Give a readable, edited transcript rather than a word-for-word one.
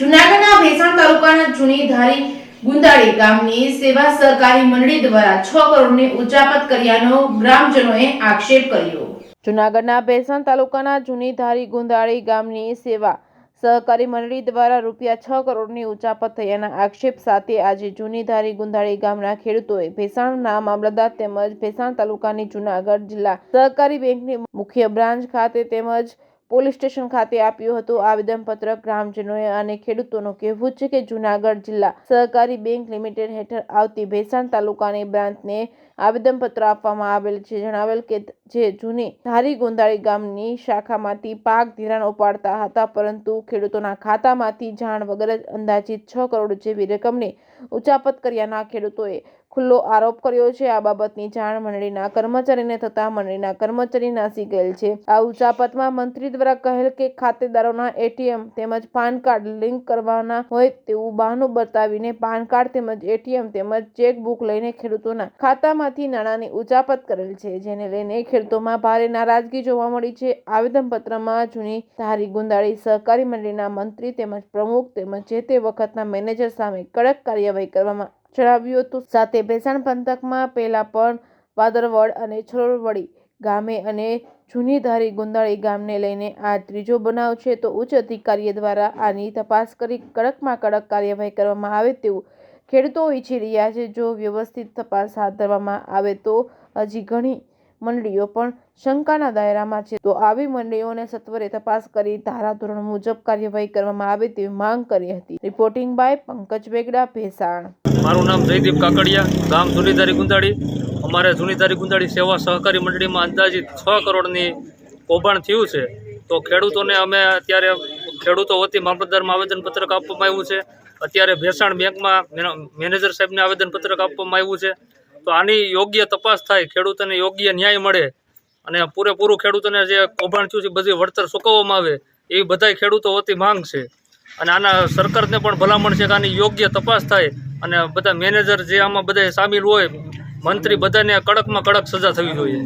જૂનાગઢના ભેસાણ તાલુકાના જૂની ધારી ગુંદાળી ગામની સેવા સહકારી મંડળી દ્વારા 6 કરોડની ઉચાપત કર્યાનો ગ્રામજનોએ આક્ષેપ કર્યો। જૂનાગઢના ભેસાણ તાલુકાના જૂની ધારી ગુંદાળી ગામની સેવા સહકારી મંડળી દ્વારા રૂપિયા 6 કરોડની ઉચાપત થયાના આક્ષેપ સાથે આજે જૂની ધારી ગુંદાળી ગામના ખેડૂતોએ ભેસાણના મામલતદાર તેમજ ભેસાણ તાલુકાની જૂનાગઢ જિલ્લા સહકારી બેંકની મુખ્ય બ્રાન્ચ ખાતે તેમજ પોલીસ સ્ટેશન ખાતે આપ્યું હતું। આવેદનપત્ર ગ્રામજનોએ અને ખેડૂતોનું કહેવું છે કે જૂનાગઢ જિલ્લા સહકારી બેંક લિમિટેડ હેઠળ આવતી ભેસાણ તાલુકાની બ્રાન્ચને આવેદનપત્ર આપવામાં આવેલ છે। જણાવેલ કે જે જૂની ધારી ગુંદાળી ગામની શાખામાંથી પાક ધિરાણ ઉપાડતા હતા, પરંતુ ખેડૂતોના ખાતામાંથી જાણ વગર જ અંદાજિત 6 કરોડ જેવી રકમની ઉચાપત કર્યાના ખેડૂતોએ ખુલ્લો આરોપ કર્યો છે। આ બાબતની જાણ મંડળીના કર્મચારીને થતા મંડળીના કર્મચારી નાસી ગયેલ છે। આ ઉચાપતમાં મંત્રી દ્વારા કહેલ કે ખાતેદારોના એટીએમ તેમજ પાન કાર્ડ લિંક કરવાના હોય તેવું બહાનું બતાવીને પાન કાર્ડ તેમજ એટીએમ તેમજ ચેકબુક લઈને ખેડૂતોના ખાતામાંથી નાણાંની ઉચાપત કરેલ છે, જેને લઈને ખેડૂતોમાં ભારે નારાજગી જોવા મળી છે। આવેદનપત્રમાં જૂની ધારી ગુંદાળી સહકારી મંડળીના મંત્રી તેમજ પ્રમુખ તેમજ જે તે વખતના મેનેજર સામે કડક કાર્યવાહી કરવામાં જણાવ્યું હતું। સાથે ભેસાણ પંથકમાં પહેલા પણ વાદરવડ અને છરોવડી ગામે અને જૂની ધારી ગુંદાળી ગામને લઈને આ ત્રીજો બનાવ છે, તો ઉચ્ચ અધિકારીઓ દ્વારા આની તપાસ કરી કડકમાં કડક કાર્યવાહી કરવામાં આવે તેવું ખેડૂતો ઈચ્છી રહ્યા છે। જો વ્યવસ્થિત તપાસ હાથ ધરવામાં આવે તો હજી ઘણી મંડળીઓ પણ શંકાના દાયરામાં છે, તો આવી મંડળીઓને સત્વરે તપાસ કરી ધારાધોરણ મુજબ કાર્યવાહી કરવામાં આવે તેવી માંગ કરી હતી। Reporting by Pankaj Vegada, Bhesan. મારું નામ જયદીપ કાકડિયા, ગામ જૂની ધારી ગુંદાળી। અમારે જૂની ધારી ગુંદાળી સેવા સહકારી મંડળીમાં અંદાજિત 6 કરોડની કૌભાંડ થયું છે, તો ખેડૂતોને અમે અત્યારે ખેડૂતો વતી મામલતદારમાં આવેદનપત્રક આપવામાં આવ્યું છે। અત્યારે ભેસાણ બેંકમાં મેનેજર સાહેબને આવેદનપત્રક આપવામાં આવ્યું છે। તો આની યોગ્ય તપાસ થાય, ખેડૂતોને યોગ્ય ન્યાય મળે અને પૂરેપૂરું ખેડૂતોને જે કૌભાંડ થયું છે બધી વળતર ચૂકવવામાં આવે એવી બધાય ખેડૂતો વતી માંગ છે। અને આના સરકારને પણ ભલામણ છે કે આની યોગ્ય તપાસ થાય અને બધા મેનેજર જે આમાં બધા સામેલ હોય, મંત્રી, બધાને કડકમાં કડક સજા થવી જોઈએ।